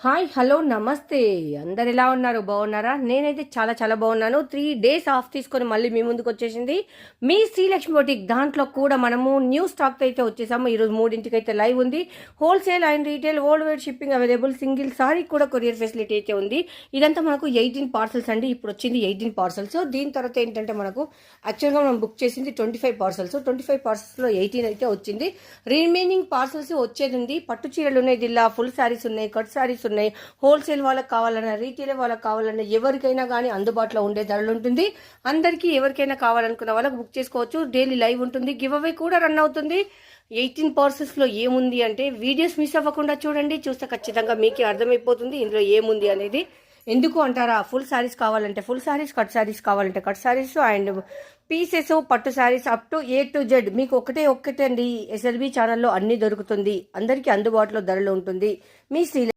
Hi hello నమస్తే. అందరు ఎలా ఉన్నారు? బాగున్నారా? నేనైతే చాలా చాలా బాగున్నాను. 3 days ఆఫ్ తీసుకొని మళ్ళీ మీ ముందుకు వచ్చేసింది మీ శ్రీలక్ష్మి బొటిక్. దాంట్లో కూడా మనము న్యూ స్టాక్ అయితే వచ్చేసాము. ఈరోజు 3ంటికి అయితే లైవ్ ఉంది. Wholesale and retail world wide shipping available. Single sorry కూడా కొరియర్ ఫెసిలిటీ అయితే ఉంది. ఇదంతా మనకు 18 పార్సల్స్ అండి. ఇప్పుడు వచ్చింది 18 పార్సల్స్. దీని తర్వాత ఏంటంటే మనకు యాక్చువల్గా మనం బుక్ చేసింది 25 పార్సల్స్. 25 పార్సల్స్లో 18 అయితే వచ్చింది. రిమైనింగ్ పార్సల్స్ వచ్చేది ఉంది. పట్టు చీరలు ఉన్నాయి, జిల్లా ఫుల్ శారీస్ ఉన్నాయి, కట్ శారీస్ ఉన్నాయి. హోల్సేల్ వాళ్ళకి కావాలన్నా, రీటైల్ వాళ్ళకి కావాలన్నా, ఎవరికైనా కానీ అందుబాటులో ఉండే ధరలు ఉంటుంది. అందరికీ ఎవరికైనా కావాలనుకున్న వాళ్ళకి బుక్ చేసుకోవచ్చు. డైలీ లైవ్ ఉంటుంది. గివ్ అవే కూడా రన్ అవుతుంది. 18 పార్సల్స్లో ఏముంది అంటే వీడియోస్ మిస్ అవ్వకుండా చూడండి. చూస్తే ఖచ్చితంగా మీకే అర్థమైపోతుంది ఇందులో ఏముంది అనేది. ఎందుకు అంటారా? ఫుల్ శారీస్ కావాలంటే ఫుల్ శారీస్, కట్ శారీస్ కావాలంటే కట్ శారీస్ అండ్ పీసెస్, పట్టు saris up to A to Z మీకు ఒకటే అండి. SLB ఛానల్లో అన్నీ దొరుకుతుంది. అందరికీ అందుబాటులో ధరలు ఉంటుంది. మీ శ్రీ